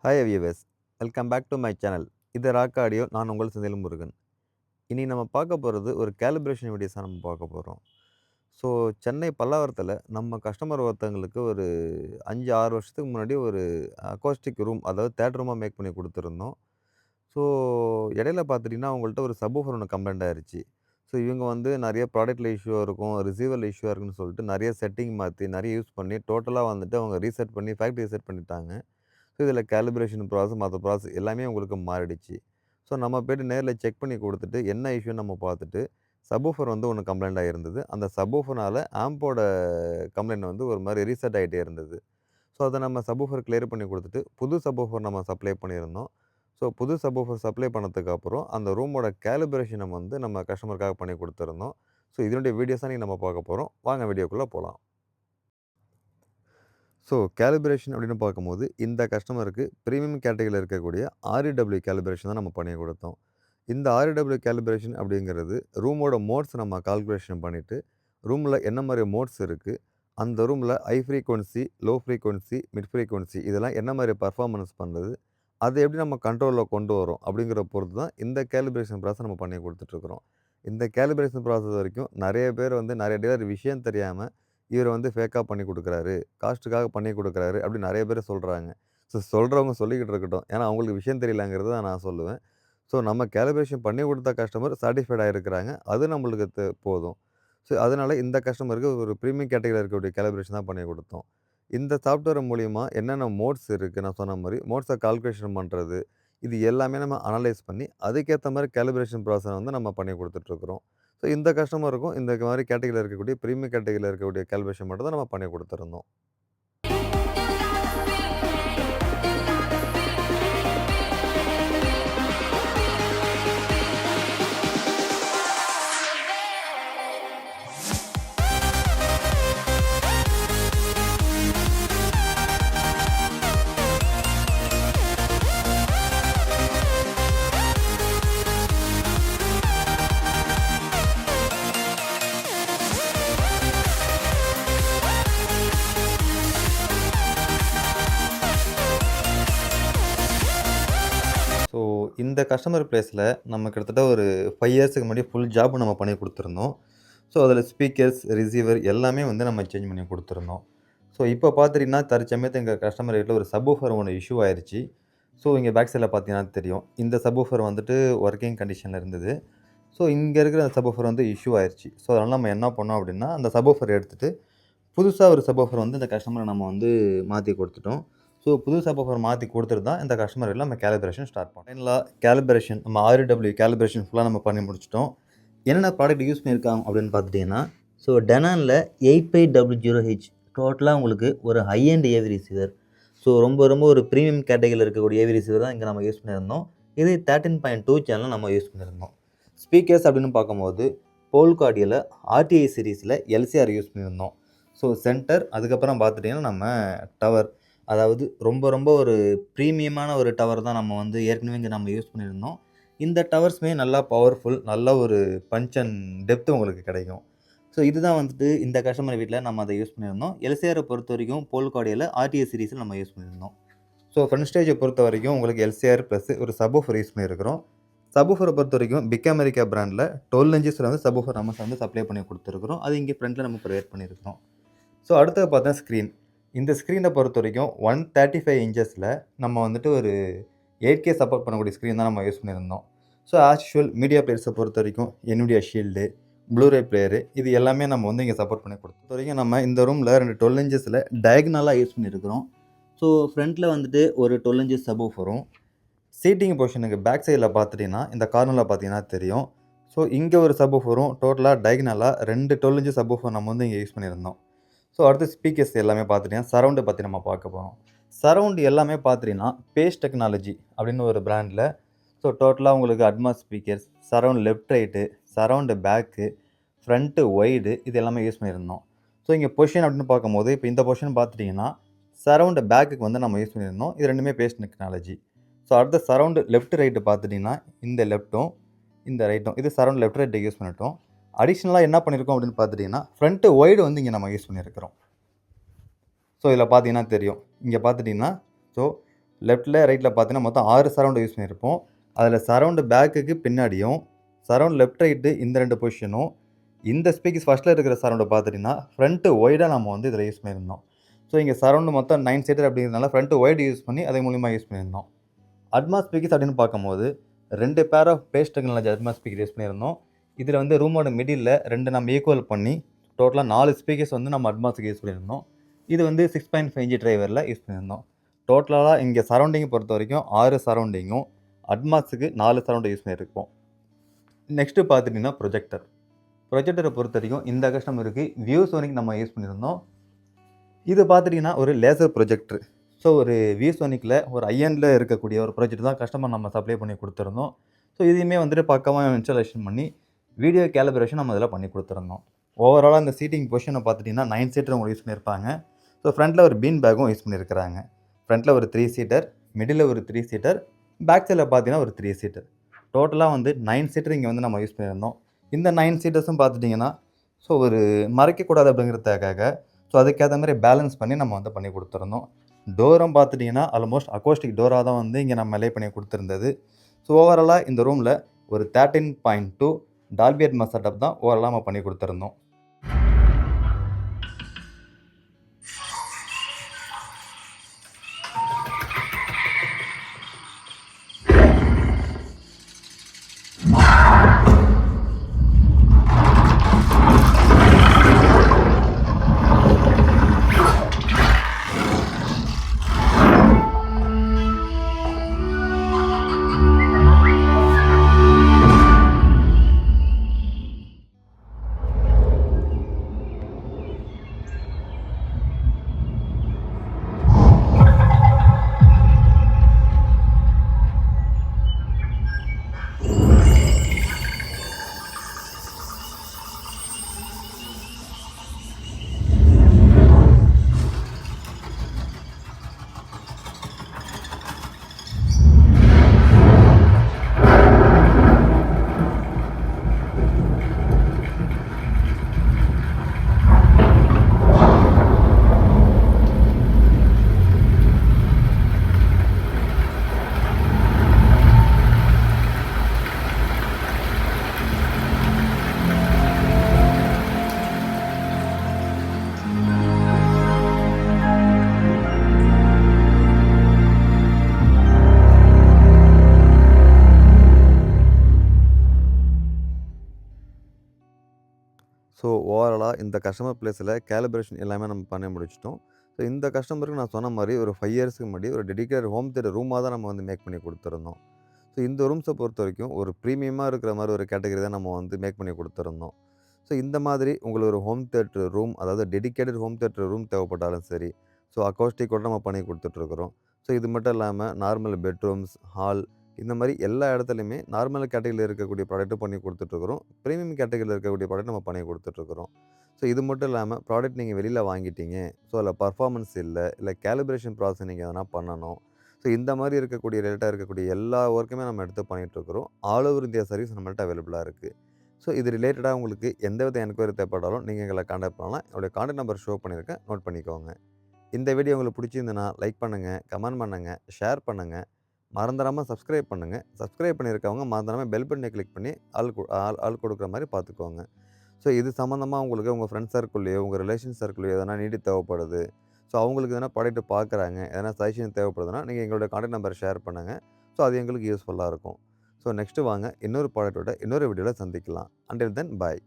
Hi viewers, welcome back to my channel. இது rock audio. நான் உங்கள் செந்தில் முருகன். இனி நம்ம பார்க்க போகிறது ஒரு கேலிப்ரேஷன் வீடியோஸாக நம்ம பார்க்க போகிறோம். ஸோ சென்னை பல்லாவரத்தில் நம்ம கஸ்டமர் ஒருத்தவங்களுக்கு ஒரு 5, 6 வருஷத்துக்கு முன்னாடி ஒரு அக்கோஸ்டிக் ரூம், அதாவது தேட்டர் ரூமாக மேக் பண்ணி கொடுத்துருந்தோம். ஸோ இடையில பார்த்துட்டிங்கன்னா அவங்கள்ட்ட ஒரு சப்வூஃபர் ஒன்று கம்ப்ளைண்ட் ஆயிருச்சு. ஸோ இவங்க வந்து நிறைய ப்ராடக்ட்டில் இஷ்யூ இருக்கும், ரிசீவரில் இஷ்யூ இருக்குன்னு சொல்லிட்டு நிறைய செட்டிங் மாற்றி நிறைய யூஸ் பண்ணி டோட்டலாக வந்துட்டு அவங்க ரீசெட் பண்ணி ஃபேக்ட்ரி ரீசெட் பண்ணிட்டாங்க. ஸோ இதில் கேலிப்ரேஷன் ப்ராசஸ், மற்ற ப்ராசஸ் எல்லாமே உங்களுக்கு மாறிடுச்சு. ஸோ நம்ம போய்ட்டு நேரில் செக் பண்ணி கொடுத்துட்டு என்ன இஷ்யூன்னு நம்ம பார்த்துட்டு, சப்வூஃபர் வந்து ஒன்று கம்ப்ளைண்ட் ஆகியிருந்தது. அந்த சப்வூஃபர்னால ஆம்போட கம்ப்ளைண்ட் வந்து ஒரு மாதிரி ரீசெட் ஆகிட்டே இருந்தது. ஸோ அதை நம்ம சப்வூஃபர் கிளியர் பண்ணி கொடுத்துட்டு புது சப்வூஃபர் நம்ம சப்ளை பண்ணியிருந்தோம். ஸோ புது சப்வூஃபர் சப்ளை பண்ணதுக்கப்புறம் அந்த ரூமோட கேலிப்ரேஷனை வந்து நம்ம கஸ்டமருக்காக பண்ணி கொடுத்துருந்தோம். ஸோ இதனுடைய வீடியோஸாக நீங்கள் நம்ம பார்க்க போகிறோம். வாங்க வீடியோக்குள்ளே போகலாம். ஸோ கேலிப்ரேஷன் அப்படின்னு பார்க்கும்போது, இந்த கஸ்டமருக்கு பிரீமியம் கேட்டகரியில் இருக்கக்கூடிய REW கேலிப்ரேஷன் தான் நம்ம பண்ணி கொடுத்தோம். இந்த REW கேலிப்ரேஷன் அப்படிங்கிறது ரூமோட மோட்ஸ் நம்ம கால்குலேஷன் பண்ணிவிட்டு, ரூமில் என்ன மாதிரி மோட்ஸ் இருக்குது, அந்த ரூமில் high frequency, low frequency, mid frequency இதெல்லாம் என்ன மாதிரி பர்ஃபார்மன்ஸ் பண்ணுது, அதை எப்படி நம்ம கண்ட்ரோலில் கொண்டு வரோம் அப்படிங்கிற பொறுத்து தான் இந்த கேலிப்ரேஷன் ப்ராசஸ் நம்ம பண்ணி கொடுத்துட்ருக்குறோம். இந்த கேலிப்ரேஷன் ப்ராசஸ் வரைக்கும் நிறைய பேர் வந்து நிறைய டீலர் விஷயம் தெரியாமல் இவர் வந்து ஃபேக்கா பண்ணி குடுக்குறாரு, காஸ்ட்டுக்காக பண்ணி குடுக்குறாரு அப்படின்னு நெறைய பேர் சொல்றாங்க. ஸோ சொல்றவங்க சொல்லிக்கிட்டு இருக்கட்டும். ஏன்னா அவங்களுக்கு விஷயம் தெரியலங்கிறத தான் நான் சொல்லுவேன். ஸோ நம்ம கேலிப்ரேஷன் பண்ணி குடுத்த கஸ்டமர் சாட்டிஸ்ஃபைட் ஆயிருக்கிறாங்க. அது நம்மளுக்கு போதும். ஸோ அதனால இந்த கஸ்டமருக்கு ஒரு பிரீமியம் கேட்டகரில இருக்கக்கூடிய கேலிப்ரேஷன் தான் பண்ணி குடுத்தோம். இந்த சாஃப்ட்வேர் மூலியமா என்னென்ன மோட்ஸ் இருக்கு, நான் சொன்ன மாரி மோட்ஸ கால்குலேஷன் பண்றது, இது எல்லாமே நம்ம அனலைஸ் பண்ணி அதுக்கேத்த மாரி கேலிப்ரேஷன் ப்ராசஸ் வந்து நம்ம பண்ணி குடுத்துட்டுருக்குறோம். ஸோ இந்த கஸ்டமருக்கும் இந்த மாரி கேட்டகரில இருக்கக்கூடிய பிரீமியம் கேட்டகரில இருக்கக்கூடிய கால்குலேஷன் மட்டும் தான் நம்ம பண்ணி குடுத்துருந்தோம். ஸோ இந்த கஸ்டமர் பிளேஸில நம்ம கிட்டத்தட்ட ஒரு 5 இயர்ஸ்க்கு முன்னாடி ஃபுல் ஜாப் நம்ம பண்ணி குடுத்துருந்தோம். ஸோ அதில ஸ்பீக்கர்ஸ், ரிசீவர் எல்லாமே வந்து நம்ம சேஞ்ச் பண்ணி குடுத்துருந்தோம். ஸோ இப்போ பார்த்துட்டீங்கன்னா, தற்சமயத்துல எங்க கஸ்டமர் வீட்ல ஒரு சப்வூஃபர் ஒண்ணு இஷ்யூ ஆயிருச்சு. ஸோ இங்க பேக் சைட்ல பார்த்தீங்கன்னா தெரியும். இந்த சப்வூஃபர் வந்துட்டு வொர்க்கிங் கண்டிஷன்ல இருந்தது. ஸோ இங்க இருக்கிற சப்வூஃபர் வந்து இஷ்யூ ஆயிருச்சு. ஸோ அதனால நம்ம என்ன பண்ணோம் அப்டின்னா, அந்த சப்வூஃபர் எடுத்துட்டு புதுசா ஒரு சப்வூஃபர் வந்து இந்த கஸ்டமருக்கு நம்ம வந்து மாத்தி குடுத்துட்டோம். ஸோ புது சப்வூஃபர் மாத்தி குடுத்துட்டு தான் இந்த கஸ்டமர் வீட்ல நம்ம கேலிப்ரேஷன் ஸ்டார்ட் பண்ணோம். ஃபைனலா கேலிப்ரேஷன் நம்ம REW கேலிப்ரேஷன் ஃபுல்லா நம்ம பண்ணி முடிச்சுட்டோம். என்னென்ன ப்ராடக்ட் யூஸ் பண்ணியிருக்காங்க அப்படின்னு பார்த்துட்டீங்கன்னா, ஸோ டெனான்ல 8500H டோட்டலா உங்களுக்கு ஒரு high end AV receiver. So ரொம்ப ரொம்ப ஒரு பிரீமியம் கேட்டகரியில இருக்கக்கூடிய ஏவி ரிசீவர் தான் இங்க நம்ம யூஸ் பண்ணியிருந்தோம். இது 13.2 சேனல் நம்ம யூஸ் பண்ணியிருந்தோம். ஸ்பீக்கர்ஸ் அப்படின்னு பார்க்கும்போது, போல்கார்டியில RTI சீரிஸ்ல LCR யூஸ் பண்ணியிருந்தோம். ஸோ சென்டர் அதுக்கப்புறம் பார்த்துட்டீங்கன்னா, நம்ம டவர் அதாவது ரொம்ப ரொம்ப ஒரு பிரீமியமான ஒரு டவர் தான் நம்ம வந்து ஏற்கனவே இங்க நம்ம யூஸ் பண்ணியிருந்தோம். இந்த டவர்ஸுமே நல்லா பவர்ஃபுல், நல்ல ஒரு பஞ்ச் அண்ட் டெப்த் உங்களுக்கு கிடைக்கும். ஸோ இதுதான் வந்துட்டு இந்த கஸ்டமர் வீட்ல நம்ம அத யூஸ் பண்ணியிருந்தோம். LCR பொறுத்தவரைக்கும் போல்கார்டியில RTI சீரிஸ்ல நம்ம யூஸ் பண்ணியிருந்தோம். ஸோ ஃப்ரண்ட் ஸ்டேஜ பொறுத்தவரைக்கும் உங்களுக்கு LCR பிளஸ் ஒரு சப்வூஃபர் யூஸ் பண்ணியிருக்கிறோம். சப்வூஃபர பொறுத்தவரைக்கும் பிக் அமெரிக்கா பிராண்ட்ல 12 இன்ச்சஸ்ல வந்து சப்வூஃபர் நம்ம வந்து சப்ளை பண்ணி குடுத்துருக்கிறோம். அது இங்க ஃப்ரண்ட்ல நம்ம ப்ரொவைட் பண்ணியிருக்கிறோம். ஸோ அடுத்தது பார்த்தா ஸ்க்ரீன். இந்த ஸ்க்ரீன பொறுத்தவரைக்கும் 135 இன்ச்சஸ்ல நம்ம வந்துட்டு ஒரு 8K சப்போர்ட் பண்ணக்கூடிய ஸ்க்ரீன் தான் நம்ம யூஸ் பண்ணியிருந்தோம். ஸோ ஆஸ் யூசுவல் மீடியா பிளேயர்ஸ பொறுத்தவரைக்கும் NVIDIA ஷீல்டு, ப்ளூரே பிளேயரு இது எல்லாமே நம்ம வந்து இங்க சப்போர்ட் பண்ணி குடுத்தோம். இதுவரைக்கும் நம்ம இந்த ரூம்ல 2 12 இன்ச்சஸ்ல டயகனலா யூஸ் பண்ணியிருக்கிறோம். ஸோ ஃப்ரண்ட்ல வந்துட்டு ஒரு 12 இன்ச்சஸ் சப்வூஃபரும், சீட்டிங் பொசிஷனுக்கு பேக் சைட்ல பார்த்துட்டீங்கன்னா, இந்த கார்னர்ல பார்த்தீங்கன்னா தெரியும். ஸோ இங்க ஒரு சப்வூஃபரும் டோட்டலா டயகனலா 2 12 இன்ச் சப்வூஃபர் நம்ம வந்து இங்க யூஸ் பண்ணியிருந்தோம். ஸோ அடுத்து ஸ்பீக்கர்ஸ் எல்லாமே பார்த்துட்டீங்கன்னா, சரவுண்ட பத்தி நம்ம பார்க்க போறோம். சரவுண்ட் எல்லாமே பார்த்துட்டீங்கன்னா, பேஸ் டெக்னாலஜி அப்படின்னு ஒரு பிராண்ட்ல ஸோ டோட்டலா உங்களுக்கு Atmos speakers, surround left, right, surround back, front wide இது எல்லாமே யூஸ் பண்ணியிருந்தோம். ஸோ இங்க பொசிஷன் அப்படின்னு பார்க்கும்போது, இப்போ இந்த பொசிஷன் பார்த்துட்டீங்கன்னா, சரவுண்ட் பேக்குக்கு வந்து நம்ம யூஸ் பண்ணியிருந்தோம். இது 2மே பேஸ் டெக்னாலஜி. ஸோ அடுத்து சரவுண்ட் லெஃப்ட், ரைட்டு பார்த்துட்டீங்கன்னா, இந்த லெஃப்ட்டும், இந்த ரைட்டும் இது சரவுண்ட் லெஃப்ட், ரைட் யூஸ் பண்ணிட்டோம். அடிஷனலா என்ன பண்ணியிருக்கோம் அப்படின்னு பார்த்துட்டீங்கன்னா, ஃப்ரண்ட் ஒய்டு வந்து இங்க நம்ம யூஸ் பண்ணியிருக்கிறோம். ஸோ இதில பார்த்தீங்கன்னா தெரியும். இங்க பார்த்துட்டீங்கன்னா, ஸோ லெஃப்ட்ல, ரைட்ல பார்த்தீங்கன்னா, மொத்தம் 6 சரவுண்ட் யூஸ் பண்ணியிருப்போம். அதில சரவுண்ட் பேக்குக்கு பின்னாடியும், சரவுண்ட் லெஃப்ட், ரைட் இந்த 2 பொசிஷனும், இந்த ஸ்பீக்கர்ஸ் ஃபர்ஸ்ட்ல இருக்கிற சரவுண்ட பார்த்துட்டீங்கன்னா, ஃப்ரண்ட் ஒய்டா நம்ம வந்து இதில யூஸ் பண்ணியிருந்தோம். ஸோ, இங்க சரவுண்ட் மொத்தம் 9 சீட்டர் அப்படிங்கிறதுனால ஃப்ரண்ட் ஒய்ட் யூஸ் பண்ணி அதன் மூலியமா யூஸ் பண்ணியிருந்தோம். அட்மாஸ் ஸ்பீக்கர்ஸ் அப்படின்னு பார்க்கும்போது 2 pair of base technology Atmos speaker use பண்ணியிருந்தோம். இதில வந்து ரூமோட மிடில்ல 2 நம்ம ஈக்குவல் பண்ணி, டோட்டலா 4 ஸ்பீக்கர்ஸ் வந்து நம்ம அட்மாஸ்க்கு யூஸ் பண்ணியிருந்தோம். இது வந்து 6.5G டிரைவர்ல யூஸ் பண்ணியிருந்தோம். டோட்டலா இங்க சரவுண்டிங் பொறுத்தவரைக்கும் 6 சரவுண்டிங்கும், அட்மாஸ்க்கு 4 சரவுண்ட் யூஸ் பண்ணியிருப்போம். நெக்ஸ்ட் பார்த்துட்டீங்கன்னா ப்ரொஜெக்டர். ப்ரொஜெக்டர பொறுத்தவரைக்கும் இந்த கஸ்டமருக்கு வியூசோனிக் நம்ம யூஸ் பண்ணியிருந்தோம். இது பார்த்துட்டீங்கன்னா ஒரு லேசர் ப்ரொஜெக்டர். ஸோ ஒரு வியூசோனிக்ல ஒரு ஹை எண்ட்ல இருக்கக்கூடிய ஒரு ப்ரொஜெக்டர் தான் கஸ்டமர் நம்ம சப்ளை பண்ணி குடுத்துருந்தோம். ஸோ இதையுமே வந்துட்டு பக்காவா இன்ஸ்டாலேஷன் பண்ணி, வீடியோ கேலிப்ரேஷன் நம்ம இதில பண்ணி குடுத்துருந்தோம். ஓவராலா இந்த சீட்டிங் பொசிஷன பார்த்துட்டீங்கன்னா 9 சீட்டர் அவங்க யூஸ் பண்ணியிருப்பாங்க. ஸோ ஃப்ரண்ட்ல ஒரு பீன் பேக்கும் யூஸ் பண்ணியிருக்கிறாங்க. ஃப்ரண்ட்ல ஒரு 3 சீட்டர், மிடில்ல ஒரு 3 சீட்டர், பேக் சைட்ல பார்த்தீங்கன்னா ஒரு 3 சீட்டர். டோட்டலா வந்து 9 சீட்டர் இங்க வந்து நம்ம யூஸ் பண்ணியிருந்தோம். இந்த 9 சீட்டர்ஸும் பார்த்துட்டீங்கன்னா, ஸோ ஒரு மறைக்கக்கூடாது அப்படிங்கிறதுக்காக, ஸோ அதுக்கேத்த மாரி பேலன்ஸ் பண்ணி நம்ம வந்து பண்ணி குடுத்துருந்தோம். டோரும் பார்த்துட்டீங்கன்னா, ஆல்மோஸ்ட் அக்கோஸ்டிக் டோரா தான் வந்து இங்க நம்ம லே பண்ணி குடுத்திருந்தது. ஸோ ஓவராலா இந்த ரூம்ல ஒரு 13.2 டால்பி அட்மாஸ் செட்டப் தான் ஓவராலா நம்ம பண்ணி குடுத்திருந்தோம். ஸோ ஓவராலா இந்த கஸ்டமர் பிளேஸில கேலிப்ரேஷன் எல்லாமே நம்ம பண்ணி முடிச்சுட்டோம். ஸோ இந்த கஸ்டமருக்கு நான் சொன்ன மாரி ஒரு 5 இயர்ஸ்க்கு முன்னாடி ஒரு டெடிகேட்டட் ஹோம் தியேட்டர் ரூமா தான் நம்ம வந்து மேக் பண்ணி குடுத்துருந்தோம். ஸோ இந்த ரூம்ஸ பொறுத்தவரைக்கும் ஒரு பிரீமியமா இருக்கிற மாரி ஒரு கேட்டகரி தான் நம்ம வந்து மேக் பண்ணி குடுத்துருந்தோம். ஸோ இந்த மாதிரி உங்களுக்கு ஒரு ஹோம் தியேட்டர் ரூம், அதாவது டெடிகேட்டட் ஹோம் தியேட்டர் ரூம் தேவைப்பட்டாலும் சரி, ஸோ அக்கோஸ்டிக்கோட நம்ம பண்ணி குடுத்துட்ருக்குறோம். ஸோ இது மட்டும் இல்லாம நார்மல் பெட்ரூம்ஸ், ஹால் இந்த மாரி எல்லா இடத்துலயுமே நார்மல் கேட்டகரியில இருக்கக்கூடிய ப்ராடக்ட்டும் பண்ணி குடுத்துட்ருக்குறோம். பிரீமியம் கேட்டகரியில இருக்கக்கூடிய ப்ராடக்ட் நம்ம பண்ணி குடுத்துட்ருக்குறோம். ஸோ இது மட்டும் இல்லாம ப்ராடக்ட் நீங்க வெளியில வாங்கிட்டீங்க. ஸோ அதில பெர்ஃபார்மன்ஸ் இல்ல கேலிப்ரேஷன் ப்ராசஸ் நீங்க எதனா பண்ணணும். ஸோ இந்த மாரி இருக்கக்கூடிய ரிலேட்டடா இருக்கக்கூடிய எல்லா ஒர்க்குமே நம்ம எடுத்து பண்ணிட்டுருக்குறோம். ஆல் ஓவர் இந்தியா சர்வீஸ் நம்மள்ட்ட அவைலபிளா இருக்கு. ஸோ இது ரிலேட்டடா உங்களுக்கு எந்தவித என்கொயரி தேவைப்பட்டாலும் நீங்க எங்கள கான்டாக்ட் பண்ணலாம். என்னுடைய கான்டாக்ட் நம்பர் ஷோ பண்ணியிருக்கேன். நோட் பண்ணிக்கோங்க. இந்த வீடியோ உங்களுக்கு பிடிச்சிருந்ததுன்னா லைக் பண்ணுங்க, கமெண்ட் பண்ணுங்க, ஷேர் பண்ணுங்க. மறந்துடாம சப்ஸ்கிரைப் பண்ணுங்க. சப்ஸ்கிரைப் பண்ணியிருக்கவங்க மறந்துடாம பெல் பட்டனை கிளிக் பண்ணி ஆல் கொடுக்குற மாரி பார்த்துக்கோங்க. ஸோ இது சம்மந்தமா உங்களுக்கு உங்க ஃப்ரெண்ட்ஸ் சர்க்கிள்லயோ, உங்க ரிலேஷன் சர்க்கிள்லயோ எதனா நீடு தேவைப்படுது. ஸோ அவங்களுக்கு எதனா ப்ராடக்ட் பார்க்குறாங்க, எதனா சஜஷன் தேவைப்படுதுன்னா, நீங்க எங்களுடைய கான்டாக்ட் நம்பர் ஷேர் பண்ணுங்க. ஸோ அது எங்களுக்கு யூஸ்ஃபுல்லா இருக்கும். ஸோ நெக்ஸ்ட் வாங்க இன்னொரு ப்ராடக்ட்டோட இன்னொரு வீடியோல சந்திக்கலாம். அன்டில் தென் பாய்.